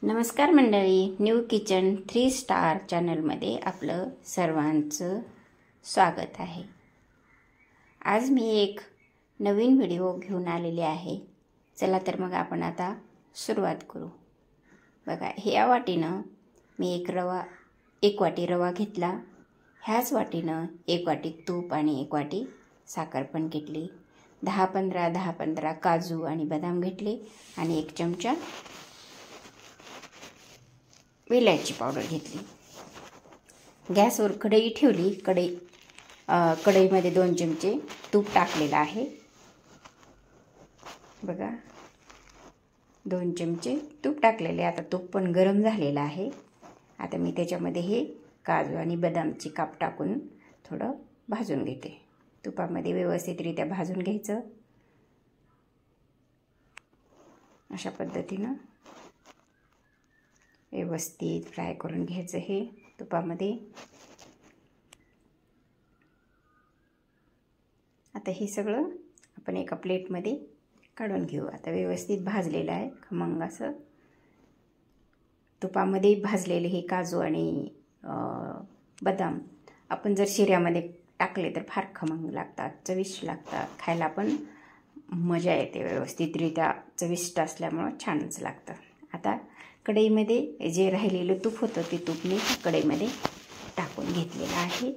नमस्कार मंडळी, new kitchen 3 star चॅनलमध्ये आपलं सर्वांचं स्वागत आहे। आज मी एक नवीन व्हिडिओ घेऊन आलेले आहे। चला तर मग आपण आता सुरुवात करू। बघा, ह्या वाटीनं मी एक वाटी रवा घेतला। ह्याच वाटीनं एक वाटी तूप आणि एक वाटी साखर पण घेतली। 10-15 काजू आणि बदाम घेतले आणि 1 चमचा वेलची पावडर घेतली। गॅसवर कढई ठेवली। कढईमध्ये 2 चमचे तूप टाकलेलं आहे। बघा, 2 चमचे तूप टाकलेले। आता तूप पण गरम झालेलं आहे। आता मी त्याच्यामध्ये हे काजू आणि बदामचे काप टाकून थोडं भाजून घेते। तुपामध्ये व्यवस्थितरित्या भाजून घ्यायचं। अशा पद्धतीनं व्यवस्थित फ्राय करून घ्यायचं हे तुपामध्ये। आता हे सगळं आपण एका प्लेटमध्ये काढून घेऊ। आता व्यवस्थित भाजलेलं आहे खमंग असं। तुपामध्ये भाजलेले हे काजू आणि बदाम आपण जर शिऱ्यामध्ये टाकले तर फार खमंग लागतात, चविष्ट लागतात। खायला पण मजा येते, व्यवस्थितरित्या चविष्ट असल्यामुळं छानच लागतं। आता कढईमध्ये जे राहिलेलं तूप होतं ते तूप मी कढईमध्ये टाकून घेतलेलं आहे।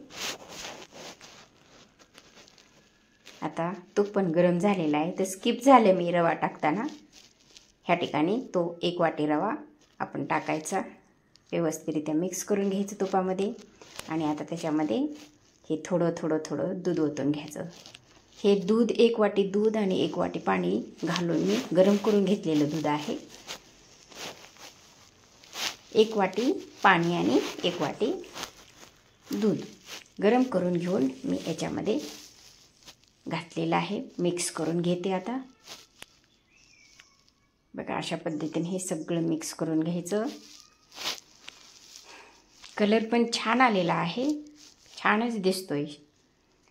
आता तूप पण गरम झालेलं आहे, तर स्किप झालं मी रवा टाकताना। ह्या ठिकाणी तो 1 वाटी रवा आपण टाकायचा, व्यवस्थितरित्या मिक्स करून घ्यायचं तुपामध्ये। आणि आता त्याच्यामध्ये हे थोडं दूध ओतून घ्यायचं। हे दूध 1 वाटी दूध आणि 1 वाटी पाणी घालून मी गरम करून घेतलेलं दूध आहे। 1 वाटी पाणी आणि 1 वाटी दूध गरम करून घेऊन मी याच्यामध्ये घातलेलं आहे। मिक्स करून घेते आता। बघा, अशा पद्धतीने हे सगळं मिक्स करून घ्यायचं। कलर पण छान आलेला आहे, छानच दिसतोय।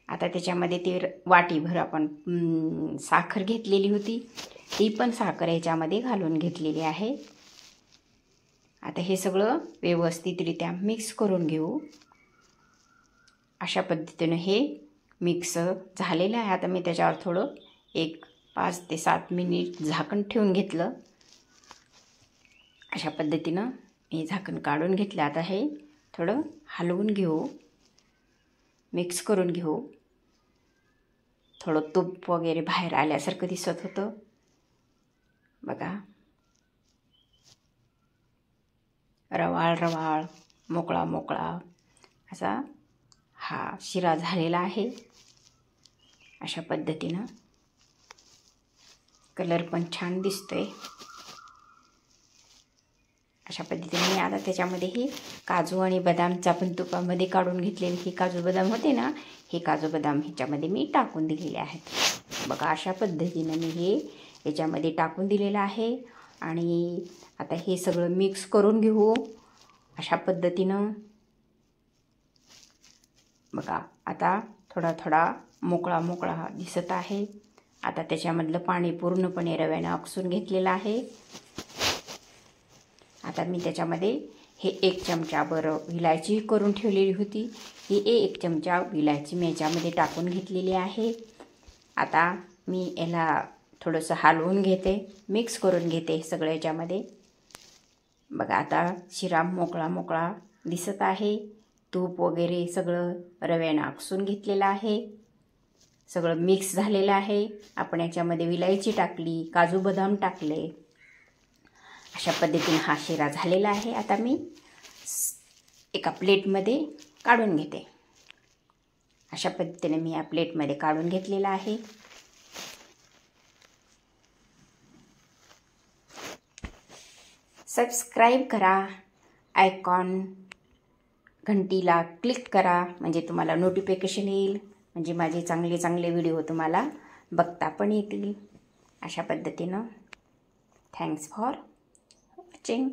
आता त्याच्यामध्ये ते वाटीभर आपण साखर घेतलेली होती, ती पण साखर याच्यामध्ये घालून घेतलेली आहे। आता हे सगळं व्यवस्थितरित्या मिक्स करून घेऊ। अशा पद्धतीने हे मिक्स झालेलं आहे। आता मी त्याच्यावर थोडं 5 ते 7 मिनिट झाकण ठेवून घेतलं। अशा पद्धतीनं मी झाकण काढून घेतलं। आता हे थोडं हलवून घेऊ, मिक्स करून घेऊ। थोडं तूप वगैरे बाहेर आल्यासारखं दिसत होतं। बघा, रवाळ मोकळा असा हा शिरा झालेला आहे। अशा पद्धतीनं कलर पण छान दिसतोय। अशा पद्धतीने मी आता त्याच्यामध्ये हे काजू आणि बदामचा पण तुपामध्ये काढून घेतलेले हे काजू बदाम होते ना, हे काजू बदाम ह्याच्यामध्ये मी टाकून दिलेले आहेत। बघा, अशा पद्धतीनं मी हे याच्यामध्ये टाकून दिलेलं आहे। आणि आता हे सगळं मिक्स करून घेऊ अशा पद्धतीनं। बघा, आता थोडा मोकळा दिसत आहे। आता त्याच्यामधलं पाणी पूर्णपणे रव्यानं आकसून घेतलेलं आहे। आता मी त्याच्यामध्ये हे 1 चमचा विलायची करून ठेवलेली होती, ही 1 चमचा विलायची मी याच्यामध्ये टाकून घेतलेली आहे। आता मी याला थोडंसं हलवून घेते, मिक्स करून घेते सगळं याच्यामध्ये। बघा, आता शिरा मोकळा दिसत आहे। तूप वगैरे सगळं रव्यानं आकसून घेतलेलं आहे, सगळं मिक्स झालेलं आहे। आपण याच्यामध्ये विलायची टाकली, काजू बदाम टाकले। अशा पद्धतीने हा शिरा झालेला आहे। आता मी एका प्लेटमध्ये काढून घेते। अशा पद्धतीने मी या प्लेटमध्ये काढून घेतलेला आहे। सबस्क्राईब करा, आयकॉन घंटीला क्लिक करा, म्हणजे तुम्हाला नोटिफिकेशन येईल, म्हणजे माझे चांगले व्हिडिओ तुम्हाला बघता पण येतील। अशा पद्धतीनं थँक्स फॉर वॉचिंग।